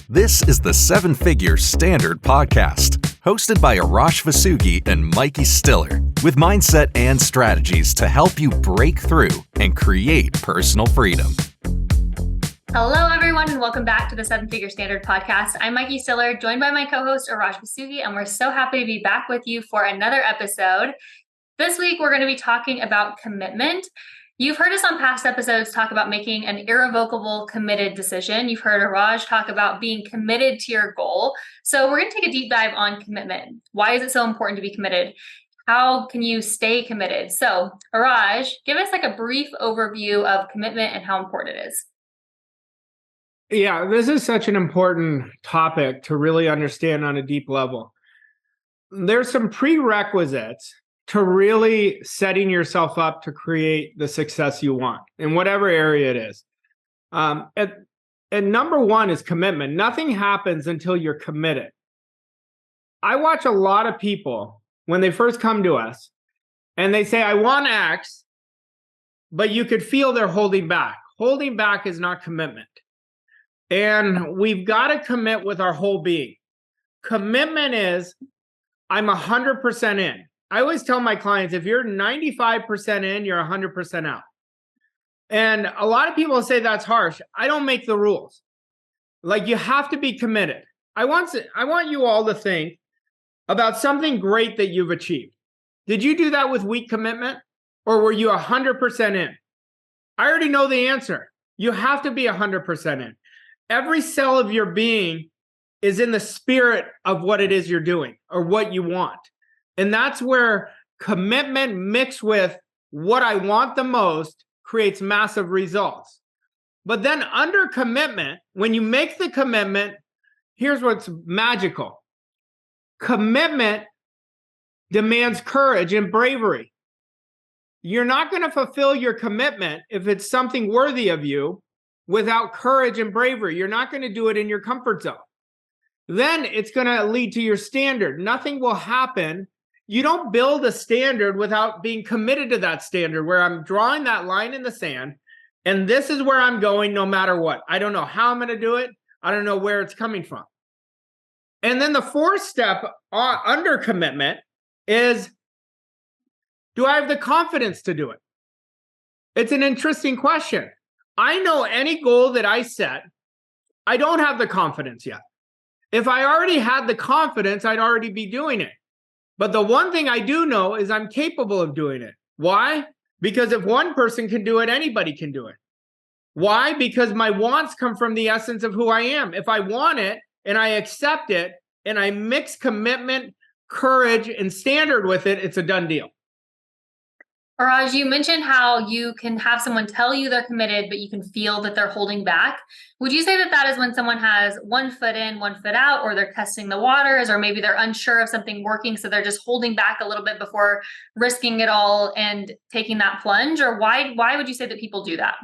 This is the Seven Figure Standard Podcast, hosted by Arash Vasugi and Mikey Stiller, with mindset and strategies to help you break through and create personal freedom. Hello, everyone, and welcome back to the Seven Figure Standard Podcast. I'm Mikey Stiller, joined by my co-host Arash Vasugi, and we're so happy to be back with you for another episode. This week, we're going to be talking about commitment. You've heard us on past episodes talk about making an irrevocable, committed decision. You've heard Arash talk about being committed to your goal. So we're going to take a deep dive on commitment. Why is it so important to be committed? How can you stay committed? So Arash, give us like a brief overview of commitment and how important it is. Yeah, this is such an important topic to really understand on a deep level. There's some prerequisites to really setting yourself up to create the success you want in whatever area it is. And number one is commitment. Nothing happens until you're committed. I watch a lot of people when they first come to us and they say, I want X, but you could feel they're holding back. Holding back is not commitment. And we've got to commit with our whole being. Commitment is, I'm 100% in. I always tell my clients, if you're 95% in, you're 100% out. And a lot of people say that's harsh. I don't make the rules. Like, you have to be committed. I want you all to think about something great that you've achieved. Did you do that with weak commitment, or were you 100% in? I already know the answer. You have to be 100% in. Every cell of your being is in the spirit of what it is you're doing or what you want. And that's where commitment mixed with what I want the most creates massive results. But then under commitment, when you make the commitment, here's what's magical. Commitment demands courage and bravery. You're not going to fulfill your commitment if it's something worthy of you without courage and bravery. You're not going to do it in your comfort zone. Then it's going to lead to your standard. Nothing will happen. You don't build a standard without being committed to that standard, where I'm drawing that line in the sand, and this is where I'm going no matter what. I don't know how I'm going to do it. I don't know where it's coming from. And then the fourth step under commitment is, do I have the confidence to do it? It's an interesting question. I know any goal that I set, I don't have the confidence yet. If I already had the confidence, I'd already be doing it. But the one thing I do know is I'm capable of doing it. Why? Because if one person can do it, anybody can do it. Why? Because my wants come from the essence of who I am. If I want it and I accept it and I mix commitment, courage, and standard with it, it's a done deal. Arash, you mentioned how you can have someone tell you they're committed, but you can feel that they're holding back. Would you say that that is when someone has 1 foot in, 1 foot out, or they're testing the waters, or maybe they're unsure of something working, so they're just holding back a little bit before risking it all and taking that plunge? Or why would you say that people do that?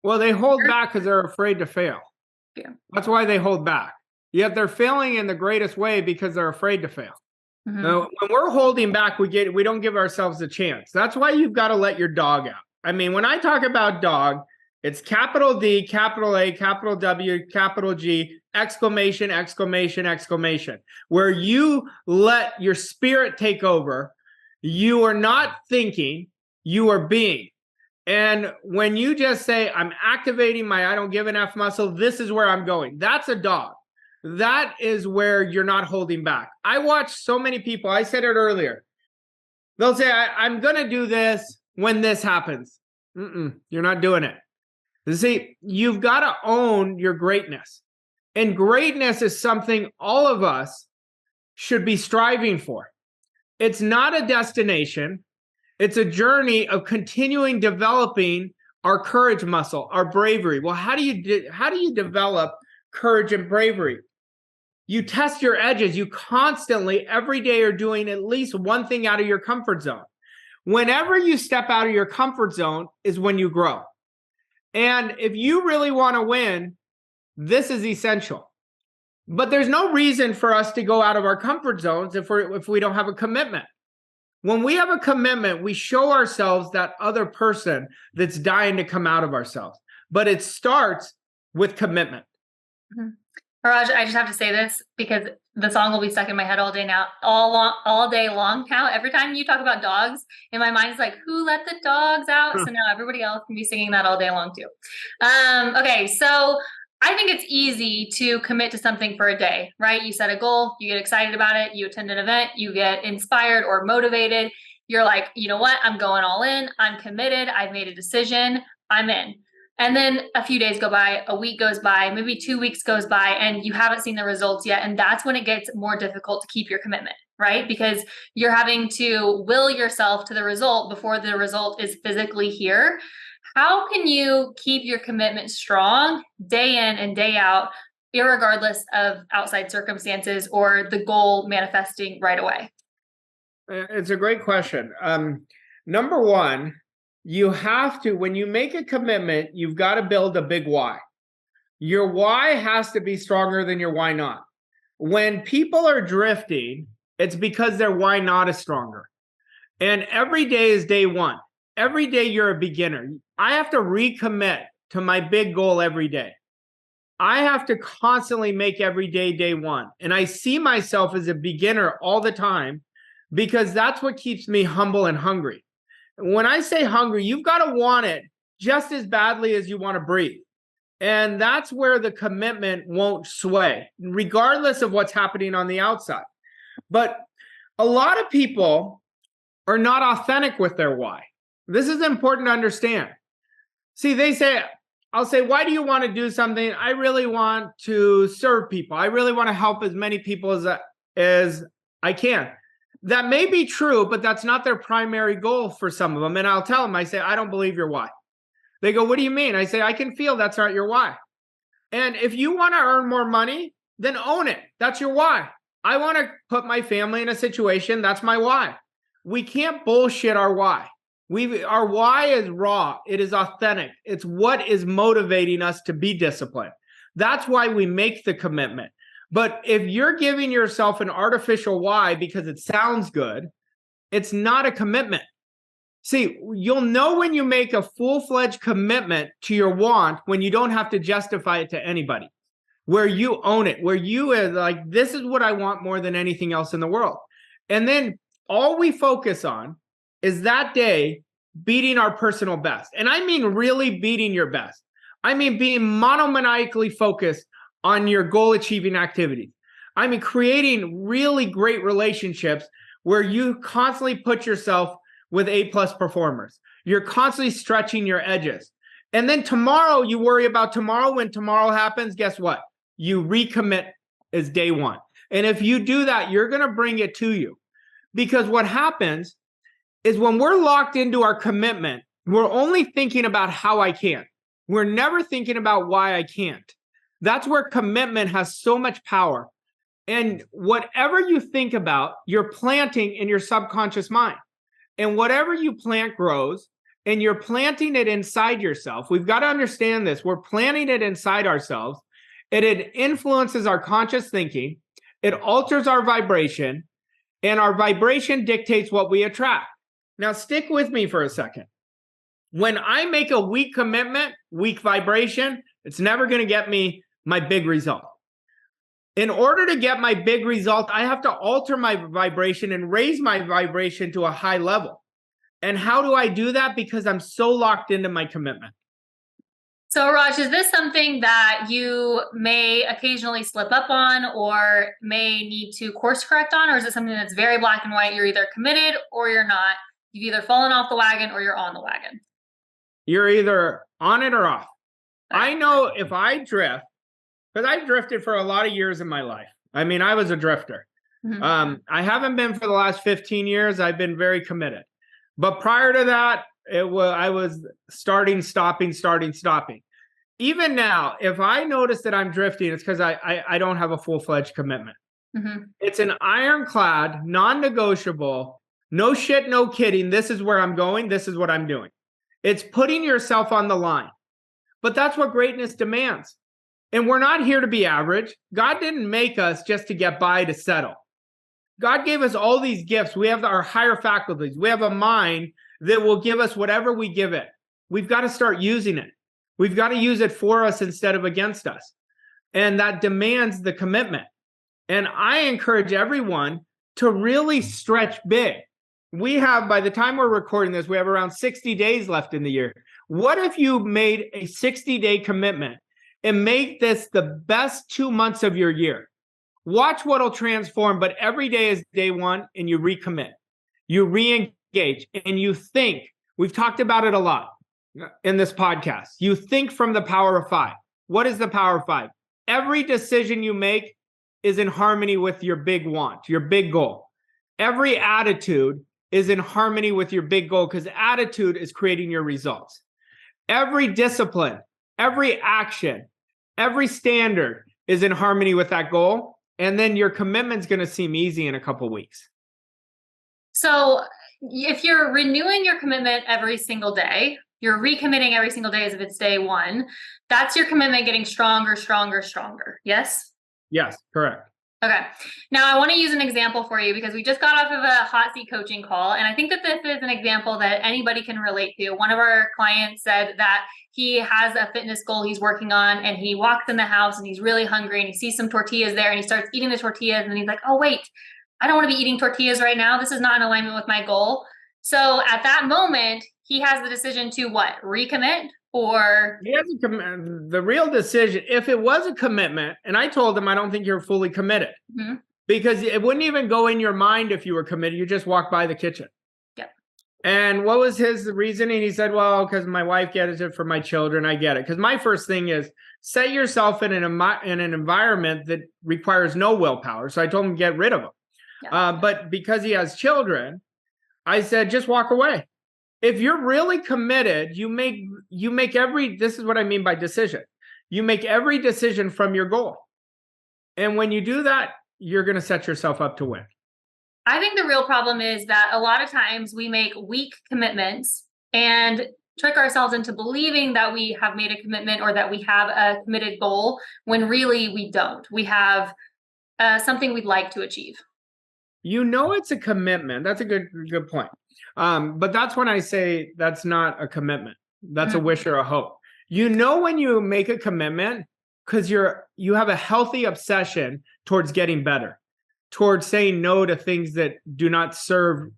Well, they hold back because they're afraid to fail. Yeah. That's why they hold back. Yet they're failing in the greatest way because they're afraid to fail. Mm-hmm. Now, when we're holding back, we don't give ourselves a chance. That's why you've got to let your dog out. I mean, when I talk about dog, it's capital D, capital A, capital W, capital G, exclamation, exclamation, exclamation, where you let your spirit take over. You are not thinking, you are being. And when you just say, I'm activating my I don't give an F muscle, this is where I'm going. That's a dog. That is where you're not holding back. I watch so many people, I said it earlier. They'll say, I'm going to do this when this happens. You're not doing it. You see, you've got to own your greatness. And greatness is something all of us should be striving for. It's not a destination. It's a journey of continuing developing our courage muscle, our bravery. Well, how do you develop courage and bravery? You test your edges. You constantly, every day, are doing at least one thing out of your comfort zone. Whenever you step out of your comfort zone is when you grow. And if you really want to win, this is essential. But there's no reason for us to go out of our comfort zones if we don't have a commitment. When we have a commitment, we show ourselves that other person that's dying to come out of ourselves. But it starts with commitment. Mm-hmm. Raj, I just have to say this because the song will be stuck in my head all day now, all day long now. Every time you talk about dogs, in my mind is like, who let the dogs out? So now everybody else can be singing that all day long too. Okay, so I think it's easy to commit to something for a day, right? You set a goal, you get excited about it, you attend an event, you get inspired or motivated. You're like, you know what? I'm going all in. I'm committed. I've made a decision. I'm in. And then a few days go by, a week goes by, maybe 2 weeks goes by, and you haven't seen the results yet. And that's when it gets more difficult to keep your commitment, right? Because you're having to will yourself to the result before the result is physically here. How can you keep your commitment strong day in and day out, irregardless of outside circumstances or the goal manifesting right away? It's a great question. Number one, you have to, when you make a commitment, you've got to build a big why. Your why has to be stronger than your why not. When people are drifting, it's because their why not is stronger. And every day is day one. Every day you're a beginner. I have to recommit to my big goal every day. I have to constantly make every day day one. And I see myself as a beginner all the time because that's what keeps me humble and hungry. When I say hungry, you've got to want it just as badly as you want to breathe. And that's where the commitment won't sway, regardless of what's happening on the outside. But a lot of people are not authentic with their why. This is important to understand. See, I'll say, why do you want to do something? I really want to serve people. I really want to help as many people as I can. That may be true, but that's not their primary goal for some of them. And I'll tell them, I say, I don't believe your why. They go, what do you mean? I say, I can feel that's not your why. And if you want to earn more money, then own it. That's your why. I want to put my family in a situation. That's my why. We can't bullshit our why. Our why is raw. It is authentic. It's what is motivating us to be disciplined. That's why we make the commitment. But if you're giving yourself an artificial why because it sounds good, it's not a commitment. See, you'll know when you make a full-fledged commitment to your want when you don't have to justify it to anybody, where you own it, where you are like, this is what I want more than anything else in the world. And then all we focus on is that day beating our personal best. And I mean really beating your best. I mean being monomaniacally focused on your goal achieving activities. I mean creating really great relationships where you constantly put yourself with A+ performers. You're constantly stretching your edges. And then tomorrow you worry about tomorrow. When tomorrow happens, guess what? You recommit as day one. And if you do that, you're going to bring it to you. Because what happens is when we're locked into our commitment, we're only thinking about how I can. We're never thinking about why I can't. That's where commitment has so much power. And whatever you think about, you're planting in your subconscious mind. And whatever you plant grows, and you're planting it inside yourself. We've got to understand this. We're planting it inside ourselves. And it influences our conscious thinking. It alters our vibration. And our vibration dictates what we attract. Now, stick with me for a second. When I make a weak commitment, weak vibration, it's never going to get me my big result. In order to get my big result, I have to alter my vibration and raise my vibration to a high level. And how do I do that? Because I'm so locked into my commitment. So, Raj, is this something that you may occasionally slip up on or may need to course correct on? Or is it something that's very black and white? You're either committed or you're not. You've either fallen off the wagon or you're on the wagon. You're either on it or off. I know if I drift, because I've drifted for a lot of years in my life. I mean, I was a drifter. Mm-hmm. I haven't been for the last 15 years. I've been very committed. But prior to that, I was starting, stopping. Even now, if I notice that I'm drifting, it's because I don't have a full-fledged commitment. Mm-hmm. It's an ironclad, non-negotiable, no shit, no kidding. This is where I'm going. This is what I'm doing. It's putting yourself on the line. But that's what greatness demands. And we're not here to be average. God didn't make us just to get by, to settle. God gave us all these gifts. We have our higher faculties. We have a mind that will give us whatever we give it. We've got to start using it. We've got to use it for us instead of against us. and that demands the commitment. And I encourage everyone to really stretch big. We have, by the time we're recording this, we have around 60 days left in the year. What if you made a 60-day commitment and make this the best 2 months of your year? Watch what'll transform, but every day is day one, and you recommit, you re-engage, and you think. We've talked about it a lot in this podcast. You think from the power of 5. What is the power of 5? Every decision you make is in harmony with your big want, your big goal. Every attitude is in harmony with your big goal, because attitude is creating your results. Every discipline, every action, every standard is in harmony with that goal. And then your commitment's going to seem easy in a couple of weeks. So if you're renewing your commitment every single day, you're recommitting every single day as if it's day one, that's your commitment getting stronger, stronger, stronger. Yes? Yes, correct. Okay. Now I want to use an example for you because we just got off of a hot seat coaching call. And I think that this is an example that anybody can relate to. One of our clients said that he has a fitness goal he's working on, and he walks in the house and he's really hungry and he sees some tortillas there and he starts eating the tortillas, and he's like, oh, wait, I don't want to be eating tortillas right now. This is not in alignment with my goal. So at that moment, he has the decision to what? Recommit? Or he has the real decision. If it was a commitment, and I told him I don't think you're fully committed, because it wouldn't even go in your mind if you were committed. You just walk by the kitchen. Yep. And what was his reasoning? He said, well, because my wife gets it for my children. I get it. Because my first thing is set yourself in an environment that requires no willpower. So I told him get rid of them. Yep. But because he has children, I said, just walk away. If you're really committed, you make every, this is what I mean by decision. You make every decision from your goal. And when you do that, you're going to set yourself up to win. I think the real problem is that a lot of times we make weak commitments and trick ourselves into believing that we have made a commitment or that we have a committed goal when really we don't. We have something we'd like to achieve. You know, it's a commitment. That's a good point. But that's when I say that's not a commitment. That's a wish or a hope. You know, when you make a commitment, because you have a healthy obsession towards getting better, towards saying no to things that do not serve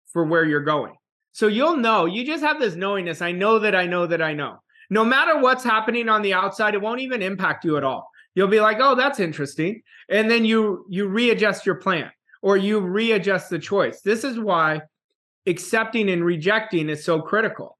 for where you're going. So you'll know, you just have this knowingness. I know that I know that I know. No matter what's happening on the outside, it won't even impact you at all. You'll be like, oh, that's interesting. And then you readjust your plan, or you readjust the choice. This is why accepting and rejecting is so critical.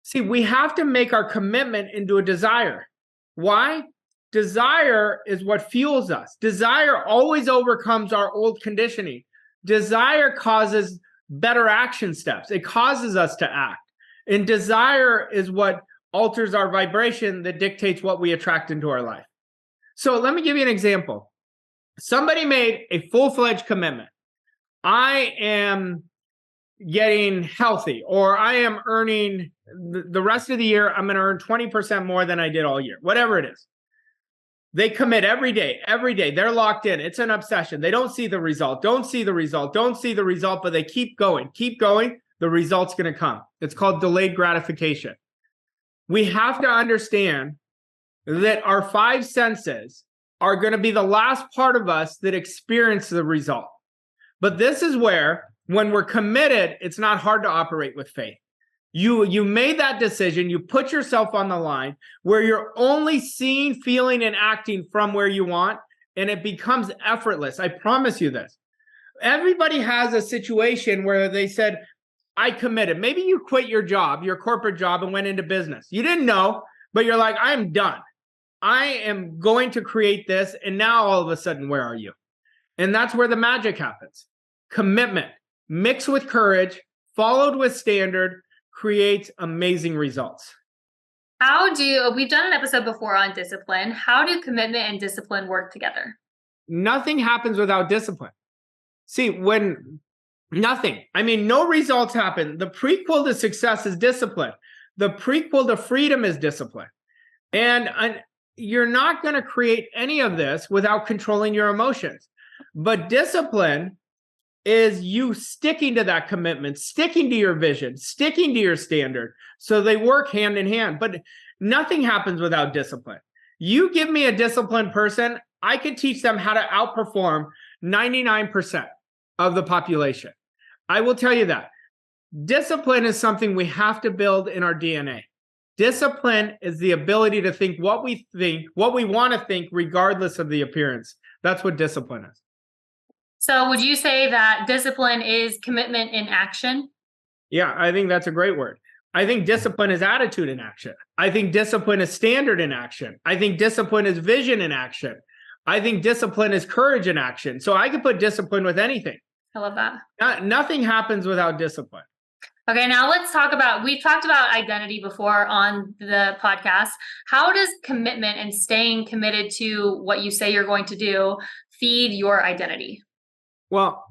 See, we have to make our commitment into a desire. Why? Desire is what fuels us. Desire always overcomes our old conditioning. Desire causes better action steps. It causes us to act. And desire is what alters our vibration that dictates what we attract into our life. So let me give you an example. Somebody made a full-fledged commitment. I am getting healthy, or I am earning the rest of the year, I'm going to earn 20% more than I did all year, whatever it is. They commit every day. They're locked in. It's an obsession. They don't see the result, but they keep going. The result's going to come. It's called delayed gratification. We have to understand that our 5 senses are going to be the last part of us that experience the result. But this is where, when we're committed, it's not hard to operate with faith. You made that decision. You put yourself on the line where you're only seeing, feeling, and acting from where you want, and it becomes effortless. I promise you this. Everybody has a situation where they said, I committed. Maybe you quit your job, your corporate job, and went into business. You didn't know, but you're like, I'm done. I am going to create this. And now all of a sudden, where are you? And that's where the magic happens. Commitment mixed with courage, followed with standard, creates amazing results. We've done an episode before on discipline. How do commitment and discipline work together? Nothing happens without discipline. See, no results happen. The prequel to success is discipline. The prequel to freedom is discipline. And you're not going to create any of this without controlling your emotions. But discipline is you sticking to that commitment, sticking to your vision, sticking to your standard. So they work hand in hand, but nothing happens without discipline. You give me a disciplined person, I could teach them how to outperform 99% of the population. I will tell you that. Discipline is something we have to build in our DNA. Discipline is the ability to think, what we want to think, regardless of the appearance. That's what discipline is. So would you say that discipline is commitment in action? Yeah, I think that's a great word. I think discipline is attitude in action. I think discipline is standard in action. I think discipline is vision in action. I think discipline is courage in action. So I could put discipline with anything. I love that. Nothing happens without discipline. Okay, now let's talk about, we've talked about identity before on the podcast. How does commitment and staying committed to what you say you're going to do feed your identity? Well,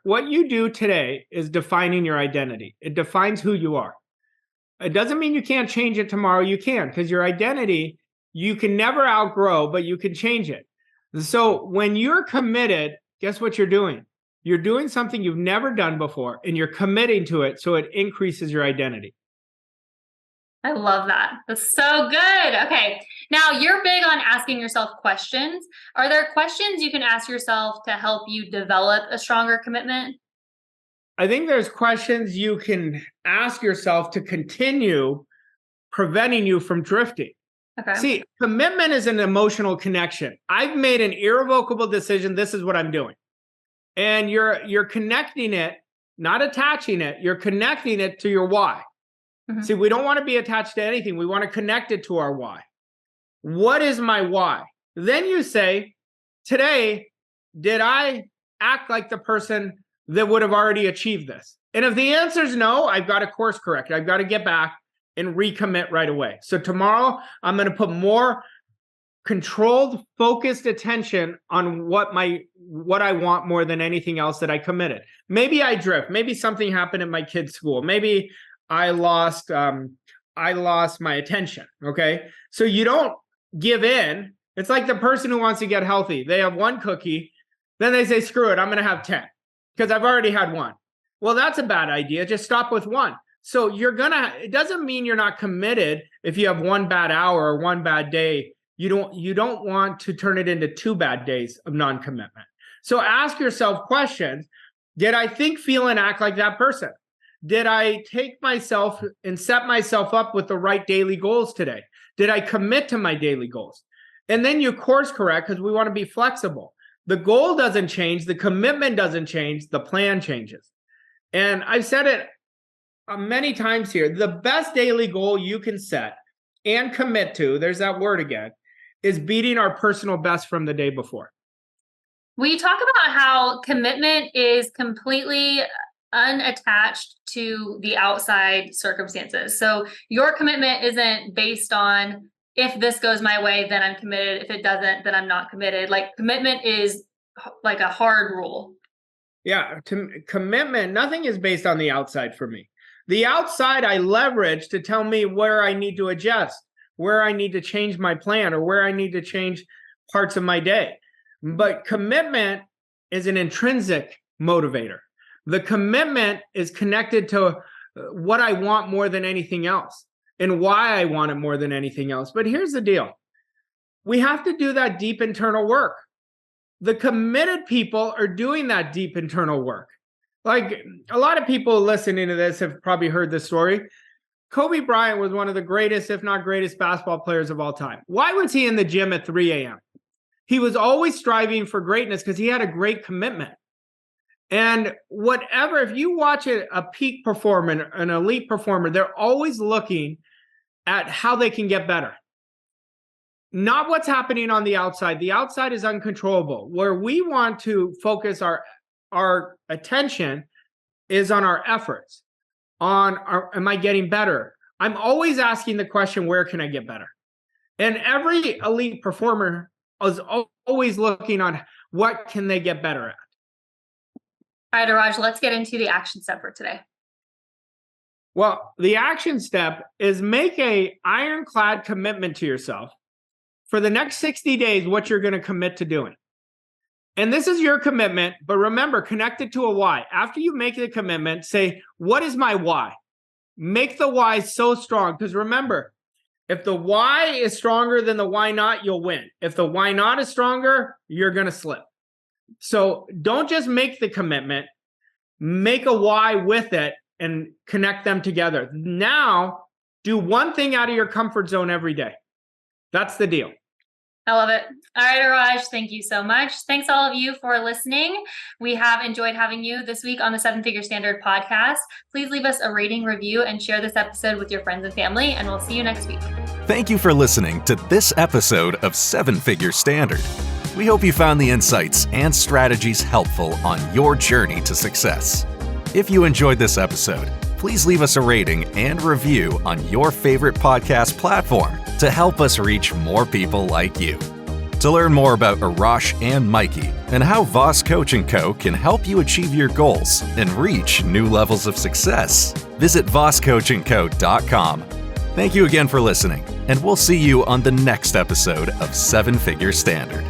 what you do today is defining your identity. It defines who you are. It doesn't mean you can't change it tomorrow. You can, because your identity, you can never outgrow, but you can change it. So when you're committed, guess what you're doing? You're doing something you've never done before, and you're committing to it, so it increases your identity. I love that. That's so good. Okay. Now you're big on asking yourself questions. Are there questions you can ask yourself to help you develop a stronger commitment? I think there's questions you can ask yourself to continue preventing you from drifting. Okay. See, commitment is an emotional connection. I've made an irrevocable decision. This is what I'm doing. And you're connecting it, not attaching it. You're connecting it to your why. Mm-hmm. See, we don't want to be attached to anything. We want to connect it to our why. What is my why? Then you say, today, did I act like the person that would have already achieved this? And if the answer is no, I've got to course correct. I've got to get back and recommit right away. So tomorrow, I'm going to put more controlled, focused attention on what I want more than anything else that I committed. Maybe I drift. Maybe something happened at my kid's school. Maybe I lost my attention. Okay. So you don't give in. It's like the person who wants to get healthy. They have one cookie, then they say, screw it, I'm going to have 10 because I've already had one. Well, that's a bad idea. Just stop with one. So it doesn't mean you're not committed if you have one bad hour or one bad day. You don't want to turn it into 2 bad days of non-commitment. So ask yourself questions. Did I think, feel, and act like that person? Did I take myself and set myself up with the right daily goals today? Did I commit to my daily goals? And then you course correct, because we want to be flexible. The goal doesn't change. The commitment doesn't change. The plan changes. And I've said it many times here. The best daily goal you can set and commit to, there's that word again, is beating our personal best from the day before. We talk about how commitment is completely unattached to the outside circumstances. So your commitment isn't based on, if this goes my way, then I'm committed. If it doesn't, then I'm not committed. Like, commitment is like a hard rule. Yeah, commitment, nothing is based on the outside for me. The outside I leverage to tell me where I need to adjust, where I need to change my plan, or where I need to change parts of my day. But commitment is an intrinsic motivator. The commitment is connected to what I want more than anything else and why I want it more than anything else. But here's the deal. We have to do that deep internal work. The committed people are doing that deep internal work. Like, a lot of people listening to this have probably heard this story. Kobe Bryant was one of the greatest, if not greatest, basketball players of all time. Why was he in the gym at 3 a.m.? He was always striving for greatness because he had a great commitment. And whatever, if you watch a peak performer, an elite performer, they're always looking at how they can get better. Not what's happening on the outside. The outside is uncontrollable. Where we want to focus our attention is on our efforts, am I getting better? I'm always asking the question, where can I get better? And every elite performer is always looking on what can they get better at. All right, Iraj, let's get into the action step for today. Well, the action step is make a ironclad commitment to yourself for the next 60 days, what you're going to commit to doing. And this is your commitment, but remember, connect it to a why. After you make the commitment, say, what is my why? Make the why so strong, because remember, If the why is stronger than the why not, you'll win. If the why not is stronger, you're going to slip. So don't just make the commitment, make a why with it and connect them together. Now, do one thing out of your comfort zone every day. That's the deal. I love it. All right, Raj, thank you so much. Thanks all of you for listening. We have enjoyed having you this week on the Seven Figure Standard podcast. Please leave us a rating, review, and share this episode with your friends and family, and we'll see you next week. Thank you for listening to this episode of Seven Figure Standard. We hope you found the insights and strategies helpful on your journey to success. If you enjoyed this episode, please leave us a rating and review on your favorite podcast platform to help us reach more people like you. To learn more about Arash and Mikey and how Voss Coach & Co. can help you achieve your goals and reach new levels of success, visit vosscoachandco.com. Thank you again for listening, and we'll see you on the next episode of Seven Figure Standard.